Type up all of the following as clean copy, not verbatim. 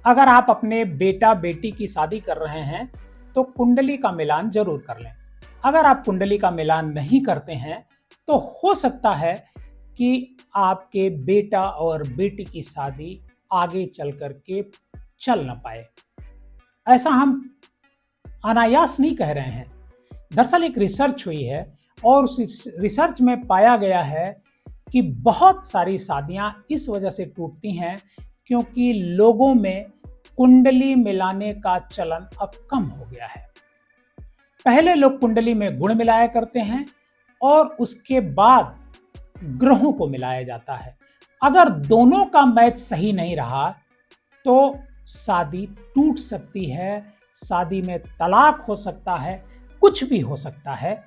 अगर आप अपने बेटा बेटी की शादी कर रहे हैं तो कुंडली का मिलान जरूर कर लें। अगर आप कुंडली का मिलान नहीं करते हैं तो हो सकता है कि आपके बेटा और बेटी की शादी आगे चल करके चल ना पाए। ऐसा हम अनायास नहीं कह रहे हैं। दरअसल एक रिसर्च हुई है और उस रिसर्च में पाया गया है कि बहुत सारी शादियां इस वजह से टूटती हैं क्योंकि लोगों में कुंडली मिलाने का चलन अब कम हो गया है। पहले लोग कुंडली में गुण मिलाया करते हैं और उसके बाद ग्रहों को मिलाया जाता है। अगर दोनों का मैच सही नहीं रहा तो शादी टूट सकती है, शादी में तलाक हो सकता है, कुछ भी हो सकता है।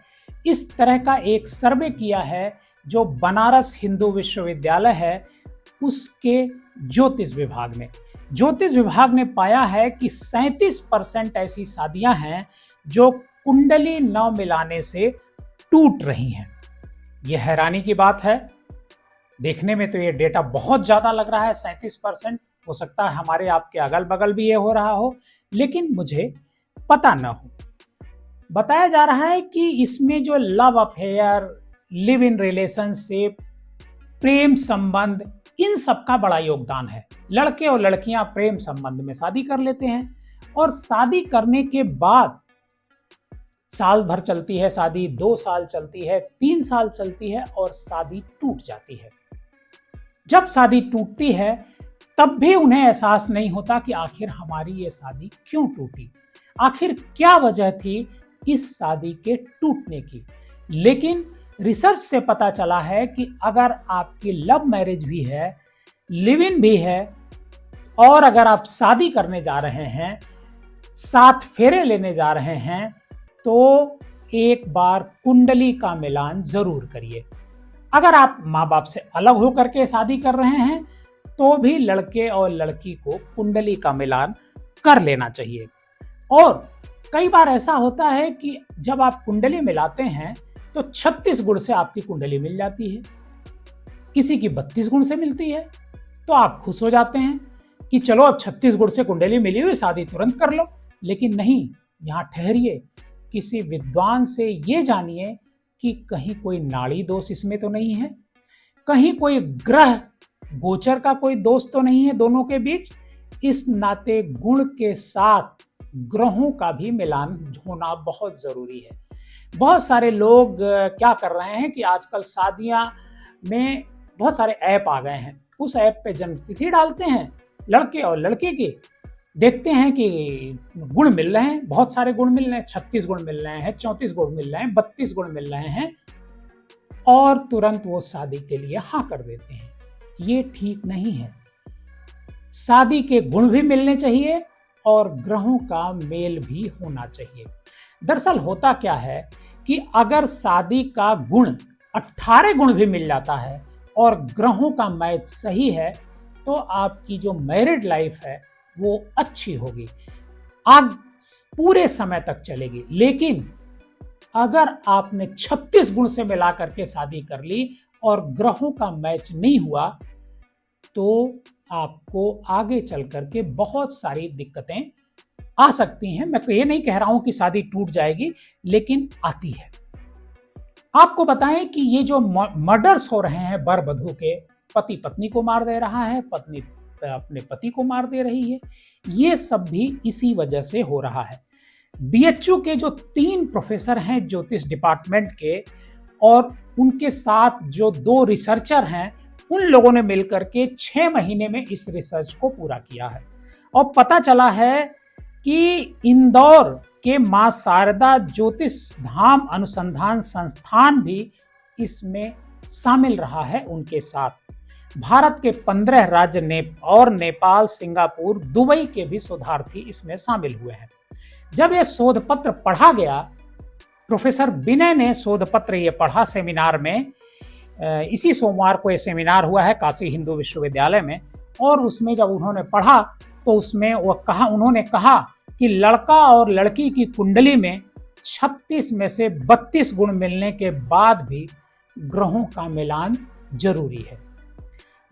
इस तरह का एक सर्वे किया है जो बनारस हिंदू विश्वविद्यालय है उसके ज्योतिष विभाग ने। ज्योतिष विभाग ने पाया है कि 37% ऐसी शादियां हैं जो कुंडली न मिलाने से टूट रही हैं। यह हैरानी की बात है। देखने में तो ये डेटा बहुत ज्यादा लग रहा है, 37%। हो सकता है हमारे आपके अगल बगल भी ये हो रहा हो, लेकिन मुझे पता न हो। बताया जा रहा है कि इसमें जो love affair, live in relationship, प्रेम संबंध, इन सब का बड़ा योगदान है। लड़के और लड़कियां प्रेम संबंध में शादी कर लेते हैं और शादी करने के बाद साल भर चलती है शादी, 2 साल चलती है, 3 साल चलती है और शादी टूट जाती है। जब शादी टूटती है तब भी उन्हें एहसास नहीं होता कि आखिर हमारी ये शादी क्यों टूटी, आखिर क्या वजह थी इस शादी के टूटने की। लेकिन रिसर्च से पता चला है कि अगर आपकी लव मैरिज भी है, लिव इन भी है और अगर आप शादी करने जा रहे हैं, 7 फेरे लेने जा रहे हैं, तो एक बार कुंडली का मिलान जरूर करिए। अगर आप माँ बाप से अलग होकर के शादी कर रहे हैं तो भी लड़के और लड़की को कुंडली का मिलान कर लेना चाहिए। और कई बार ऐसा होता है कि जब आप कुंडली मिलाते हैं तो 36 गुण से आपकी कुंडली मिल जाती है, किसी की 32 गुण से मिलती है, तो आप खुश हो जाते हैं कि चलो अब 36 गुण से कुंडली मिली हुई, शादी तुरंत कर लो। लेकिन नहीं, यहाँ ठहरिए, किसी विद्वान से ये जानिए कि कहीं कोई नाड़ी दोष इसमें तो नहीं है, कहीं कोई ग्रह गोचर का कोई दोष तो नहीं है दोनों के बीच। इस नाते गुण के साथ ग्रहों का भी मिलान होना बहुत जरूरी है। बहुत सारे लोग क्या कर रहे हैं कि आजकल शादियां में बहुत सारे ऐप आ गए हैं, उस ऐप पे जन्म तिथि डालते हैं लड़के और लड़के की, देखते हैं कि गुण मिल रहे हैं, बहुत सारे गुण मिल रहे हैं, 36 गुण मिल रहे हैं, 34 गुण मिल रहे हैं, 32 गुण मिल रहे हैं और तुरंत वो शादी के लिए हाँ कर देते हैं। ये ठीक नहीं है। शादी के गुण भी मिलने चाहिए और ग्रहों का मेल भी होना चाहिए। दरअसल होता क्या है कि अगर शादी का गुण 18 गुण भी मिल जाता है और ग्रहों का मैच सही है तो आपकी जो मैरिड लाइफ है वो अच्छी होगी, आग पूरे समय तक चलेगी। लेकिन अगर आपने 36 गुण से मिला करके शादी कर ली और ग्रहों का मैच नहीं हुआ तो आपको आगे चल करके बहुत सारी दिक्कतें आ सकती हैं। मैं तो ये नहीं कह रहा हूं कि शादी टूट जाएगी, लेकिन आती है। आपको बताएं कि ये जो मर्डर्स हो रहे हैं वर वधू के, पति पत्नी को मार दे रहा है, पत्नी अपने पति को मार दे रही है, ये सब भी इसी वजह से हो रहा है। बीएचयू के जो 3 प्रोफेसर हैं ज्योतिष डिपार्टमेंट के और उनके साथ जो 2 रिसर्चर हैं, उन लोगों ने मिलकर के 6 महीने में इस रिसर्च को पूरा किया है और पता चला है कि इंदौर के मां शारदा ज्योतिष धाम अनुसंधान संस्थान भी इसमें शामिल रहा है उनके साथ। भारत के 15 राज्य और नेपाल, सिंगापुर, दुबई के भी शोधार्थी इसमें शामिल हुए हैं। जब यह शोध पत्र पढ़ा गया, प्रोफेसर विनय ने शोध पत्र ये पढ़ा सेमिनार में। इसी सोमवार को ये सेमिनार हुआ है काशी हिंदू विश्वविद्यालय में, और उसमें जब उन्होंने पढ़ा तो उसमें उन्होंने कहा कि लड़का और लड़की की कुंडली में 36 में से 32 गुण मिलने के बाद भी ग्रहों का मिलान जरूरी है।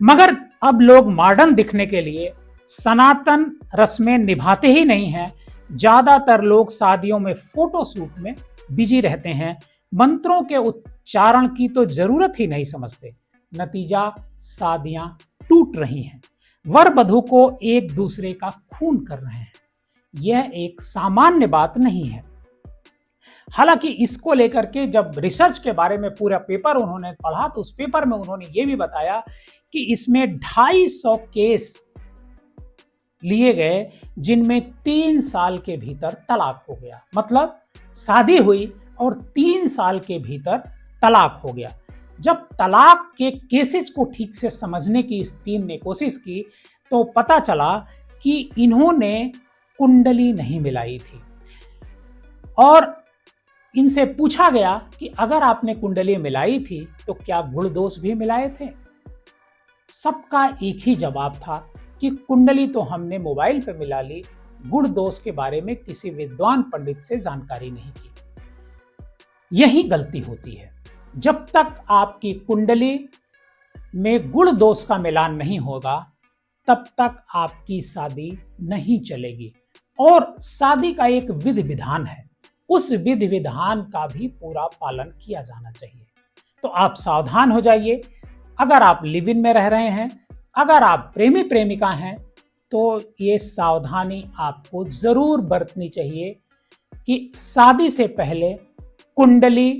मगर अब लोग मॉडर्न दिखने के लिए सनातन रस्में निभाते ही नहीं हैं। ज्यादातर लोग शादियों में फोटो शूट में बिजी रहते हैं, मंत्रों के उच्चारण की तो जरूरत ही नहीं समझते। नतीजा, शादियां टूट रही हैं, वर वधु को एक दूसरे का खून कर रहे हैं। यह एक सामान्य बात नहीं है। हालांकि इसको लेकर के जब रिसर्च के बारे में पूरा पेपर उन्होंने पढ़ा तो उस पेपर में उन्होंने ये भी बताया कि इसमें 250 केस लिए गए जिनमें 3 साल के भीतर तलाक हो गया। मतलब शादी हुई और 3 साल के भीतर तलाक हो गया। जब तलाक के केसेस को ठीक से समझने की इस टीम ने कोशिश की तो पता चला कि इन्होंने कुंडली नहीं मिलाई थी। और इनसे पूछा गया कि अगर आपने कुंडली मिलाई थी तो क्या गुण दोष भी मिलाए थे? सबका एक ही जवाब था कि कुंडली तो हमने मोबाइल पे मिला ली, गुण दोष के बारे में किसी विद्वान पंडित से जानकारी नहीं की। यही गलती होती है। जब तक आपकी कुंडली में गुण दोष का मिलान नहीं होगा तब तक आपकी शादी नहीं चलेगी। और शादी का एक विधि विधान है, उस विधि विधान का भी पूरा पालन किया जाना चाहिए। तो आप सावधान हो जाइए। अगर आप लिव इन में रह रहे हैं, अगर आप प्रेमी प्रेमिका हैं, तो ये सावधानी आपको जरूर बरतनी चाहिए कि शादी से पहले कुंडली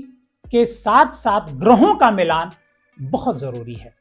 के साथ साथ ग्रहों का मिलान बहुत जरूरी है।